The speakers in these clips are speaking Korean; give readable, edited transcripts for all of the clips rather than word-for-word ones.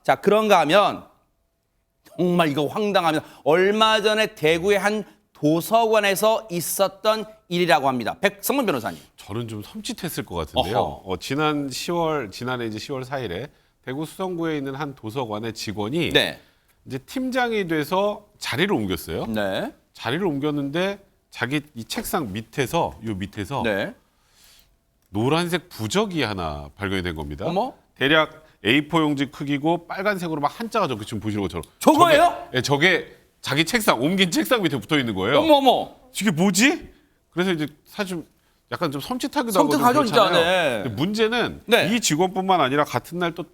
자, 그런가 하면 정말 이거 황당합니다. 얼마 전에 대구의 한 도서관에서 있었던 일이라고 합니다. 백성문 변호사님. 저는 좀 섬찟했을 것 같은데요. 지난해 이제 10월 4일에 대구 수성구에 있는 한 도서관의 직원이 네. 이제 팀장이 돼서 자리를 옮겼어요. 네. 자리를 옮겼는데 자기 이 책상 밑에서 네. 노란색 부적이 하나 발견이 된 겁니다. 어머? 대략 A4 용지 크기고 빨간색으로 막 한자가 적혀 지금 보시는 것처럼. 저거예요? 저게 자기 책상 옮긴 책상 밑에 붙어 있는 거예요. 어머. 이게 뭐지? 그래서 이제 사실 약간 좀 섬찟하기도 하고 섬뜩하죠, 진짜. 그렇잖아요. 네. 근데 문제는 네. 이 직원뿐만 아니라 같은 날 또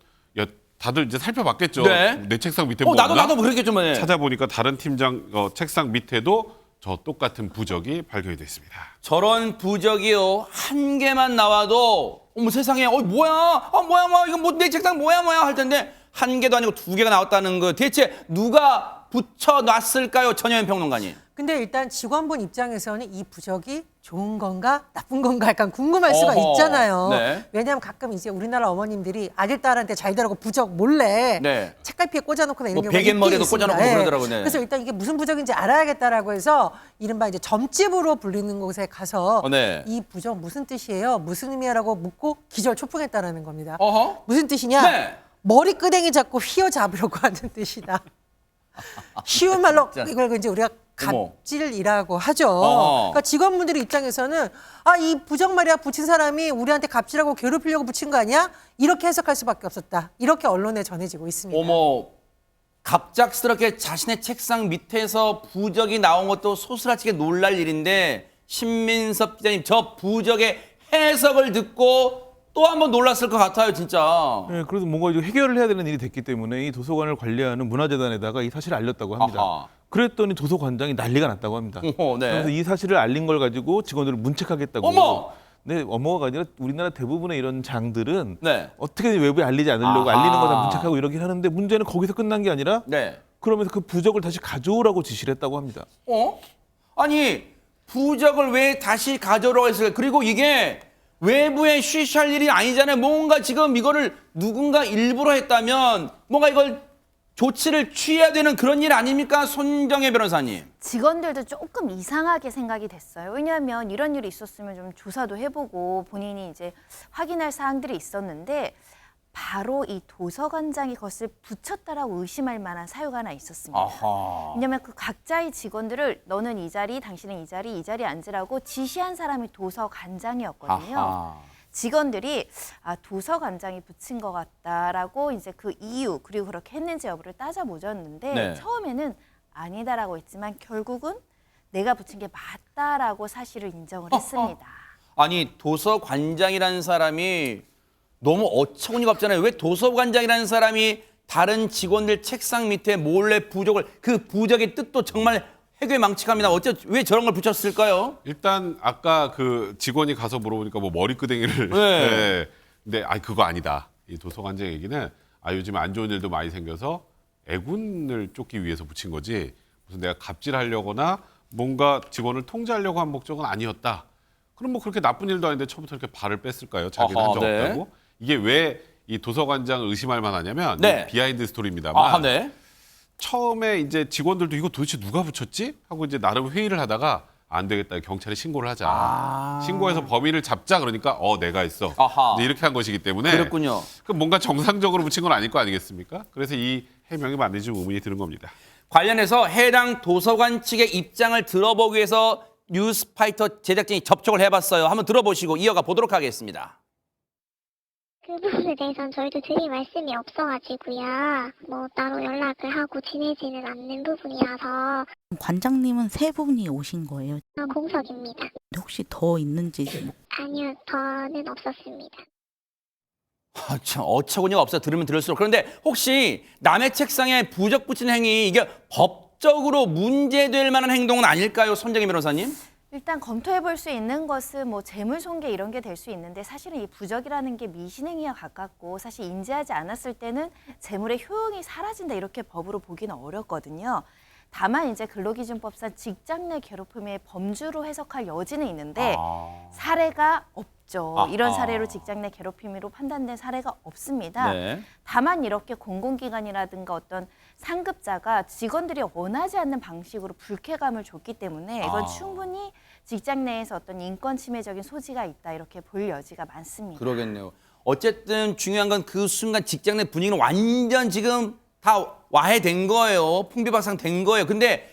다들 이제 살펴봤겠죠. 네. 내 책상 밑에 뭐 나도 없나? 그랬겠죠, 뭐. 네. 찾아보니까 다른 팀장 책상 밑에도 저 똑같은 부적이 발견이 됐습니다. 저런 부적이요. 한 개만 나와도 어머 세상에 뭐야? 뭐야 이거 뭐 내 책상 뭐야 할 텐데 한 개도 아니고 두 개가 나왔다는 거 대체 누가 붙여놨을까요? 전현현 평론가님. 근데 일단 직원분 입장에서는 이 부적이 좋은 건가 나쁜 건가 약간 궁금할 수가 있잖아요. 네. 왜냐하면 가끔 이제 우리나라 어머님들이 아들 딸한테 잘 되라고 부적 몰래 네. 책갈피에 꽂아놓거나 이런 뭐 경우가 베갯머리에도 있긴 꽂아놓고 있습니다. 그러더라고요. 네. 그래서 일단 이게 무슨 부적인지 알아야겠다라고 해서 이른바 이제 점집으로 불리는 곳에 가서 네. 이 부적 무슨 뜻이에요? 무슨 의미야라고 묻고 기절초풍했다라는 겁니다. 어허. 무슨 뜻이냐? 네. 머리끄댕이 잡고 휘어잡으려고 하는 뜻이다. 쉬운 말로 진짜. 이걸 이제 우리가 어머. 갑질이라고 하죠. 어허. 그러니까 직원분들의 입장에서는 이 부적 말이야 붙인 사람이 우리한테 갑질하고 괴롭히려고 붙인 거 아니야? 이렇게 해석할 수밖에 없었다. 이렇게 언론에 전해지고 있습니다. 어머 갑작스럽게 자신의 책상 밑에서 부적이 나온 것도 소스라치게 놀랄 일인데 신민섭 기자님 저 부적의 해석을 듣고 또 한 번 놀랐을 것 같아요, 진짜. 네, 그래서 뭔가 이제 해결을 해야 되는 일이 됐기 때문에 이 도서관을 관리하는 문화재단에다가 이 사실을 알렸다고 합니다. 아하. 그랬더니 도서관장이 난리가 났다고 합니다. 어허, 네. 그래서 이 사실을 알린 걸 가지고 직원들을 문책하겠다고. 어머! 네, 어머가 아니라 우리나라 대부분의 이런 장들은 네. 어떻게든 외부에 알리지 않으려고 아하. 알리는 거다 문책하고 이러긴 하는데 문제는 거기서 끝난 게 아니라 네. 그러면서 그 부적을 다시 가져오라고 지시를 했다고 합니다. 아니 부적을 왜 다시 가져오라고 했을까요? 그리고 이게 외부에 쉬쉬할 일이 아니잖아요. 뭔가 지금 이거를 누군가 일부러 했다면 뭔가 이걸 조치를 취해야 되는 그런 일 아닙니까? 손정혜 변호사님. 직원들도 조금 이상하게 생각이 됐어요. 왜냐하면 이런 일이 있었으면 좀 조사도 해보고 본인이 이제 확인할 사항들이 있었는데 바로 이 도서관장이 그것을 붙였다라고 의심할 만한 사유가 하나 있었습니다. 아하. 왜냐하면 그 각자의 직원들을 너는 이 자리, 당신은 이 자리에 앉으라고 지시한 사람이 도서관장이었거든요. 아하. 직원들이 도서관장이 붙인 것 같다라고 이제 그 이유 그리고 그렇게 했는지 여부를 따져보셨는데 네. 처음에는 아니다라고 했지만 결국은 내가 붙인 게 맞다라고 사실을 인정을 했습니다. 아니 도서관장이라는 사람이 너무 어처구니가 없잖아요. 왜 도서관장이라는 사람이 다른 직원들 책상 밑에 몰래 부적을 그 부적의 뜻도 정말 해괴망측합니다. 왜 저런 걸 붙였을까요? 일단 아까 그 직원이 가서 물어보니까 뭐 머리끄댕이를 네. 네. 근데 그거 아니다. 이 도서관장 얘기는 요즘 안 좋은 일도 많이 생겨서 애군을 쫓기 위해서 붙인 거지 무슨 내가 갑질하려거나 뭔가 직원을 통제하려고 한 목적은 아니었다. 그럼 뭐 그렇게 나쁜 일도 아닌데 처음부터 이렇게 발을 뺐을까요? 자기는 아하, 한 적 네. 없다고? 이게 왜 이 도서관장을 의심할 만하냐면 네. 비하인드 스토리입니다만 네. 처음에 이제 직원들도 이거 도대체 누가 붙였지? 하고 이제 나름 회의를 하다가 안 되겠다. 경찰에 신고를 하자. 신고해서 범인을 잡자. 그러니까 내가 했어. 아하. 이제 이렇게 한 것이기 때문에 그랬군요. 그럼 뭔가 정상적으로 붙인 건 아닐 거 아니겠습니까? 그래서 이 해명이 맞는지 좀 의문이 드는 겁니다. 관련해서 해당 도서관 측의 입장을 들어보기 위해서 뉴스파이터 제작진이 접촉을 해봤어요. 한번 들어보시고 이어가 보도록 하겠습니다. 그 부분에 대해서는 저희도 드릴 말씀이 없어가지고요. 뭐 따로 연락을 하고 지내지는 않는 부분이라서 관장님은 세 분이 오신 거예요. 공석입니다. 혹시 더 있는지 아니요, 더는 없었습니다. 참 어처구니가 없어 들으면 들을수록. 그런데 혹시 남의 책상에 부적 붙이는 행위 이게 법적으로 문제될 만한 행동은 아닐까요? 손정혜 변호사님? 일단 검토해 볼 수 있는 것은 뭐 재물손괴 이런 게 될 수 있는데 사실은 이 부적이라는 게 미신행위와 가깝고 사실 인지하지 않았을 때는 재물의 효용이 사라진다 이렇게 법으로 보기는 어렵거든요. 다만 이제 근로기준법상 직장 내 괴롭힘의 범주로 해석할 여지는 있는데 사례가 없죠. 아하. 이런 사례로 직장 내 괴롭힘으로 판단된 사례가 없습니다. 네. 다만 이렇게 공공기관이라든가 어떤 상급자가 직원들이 원하지 않는 방식으로 불쾌감을 줬기 때문에 이건 충분히 직장 내에서 어떤 인권 침해적인 소지가 있다 이렇게 볼 여지가 많습니다. 그러겠네요. 어쨌든 중요한 건 그 순간 직장 내 분위기는 완전 지금 다 와해된 거예요. 풍비박산된 거예요. 근데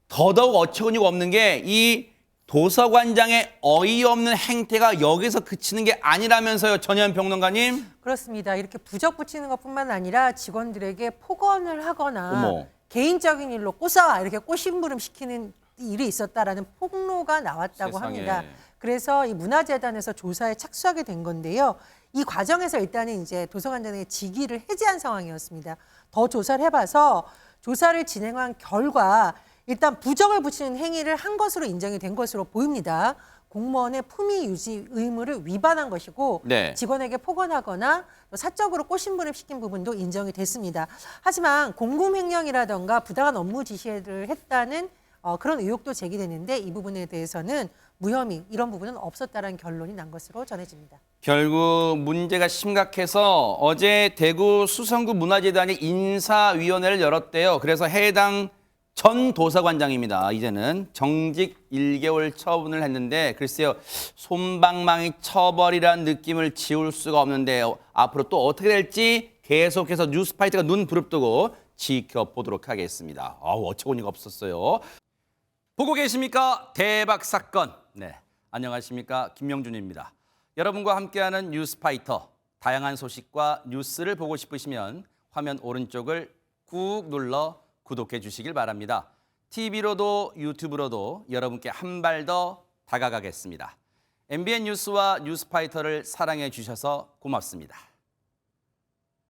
더더욱 어처구니가 없는 게 이 도서관장의 어이없는 행태가 여기서 그치는 게 아니라면서요, 전현 평론가님. 그렇습니다. 이렇게 부적 붙이는 것뿐만 아니라 직원들에게 폭언을 하거나 어머. 개인적인 일로 꼬사 이렇게 꼬심부름 시키는 일이 있었다라는 폭로가 나왔다고 세상에. 합니다. 그래서 이 문화재단에서 조사에 착수하게 된 건데요. 이 과정에서 일단은 이제 도서관장의 직위를 해제한 상황이었습니다. 더 조사를 해봐서 조사를 진행한 결과 일단 부적을 붙이는 행위를 한 것으로 인정이 된 것으로 보입니다. 공무원의 품위 유지 의무를 위반한 것이고 네. 직원에게 폭언하거나 사적으로 꼬심부름 시킨 부분도 인정이 됐습니다. 하지만 공금횡령이라던가 부당한 업무 지시를 했다는 그런 의혹도 제기되는데 이 부분에 대해서는 무혐의 이런 부분은 없었다는 결론이 난 것으로 전해집니다. 결국 문제가 심각해서 어제 대구 수성구 문화재단이 인사위원회를 열었대요. 그래서 해당 전 도서관장입니다. 이제는 정직 1개월 처분을 했는데 글쎄요. 솜방망이 처벌이라는 느낌을 지울 수가 없는데 앞으로 또 어떻게 될지 계속해서 뉴스파이터가 눈 부릅뜨고 지켜보도록 하겠습니다. 아우 어처구니가 없었어요. 보고 계십니까? 대박 사건. 네, 안녕하십니까? 김명준입니다. 여러분과 함께하는 뉴스파이터. 다양한 소식과 뉴스를 보고 싶으시면 화면 오른쪽을 꾹 눌러 구독해 주시길 바랍니다. TV로도 유튜브로도 여러분께 한 발 더 다가가겠습니다. MBN 뉴스와 뉴스파이터를 사랑해 주셔서 고맙습니다.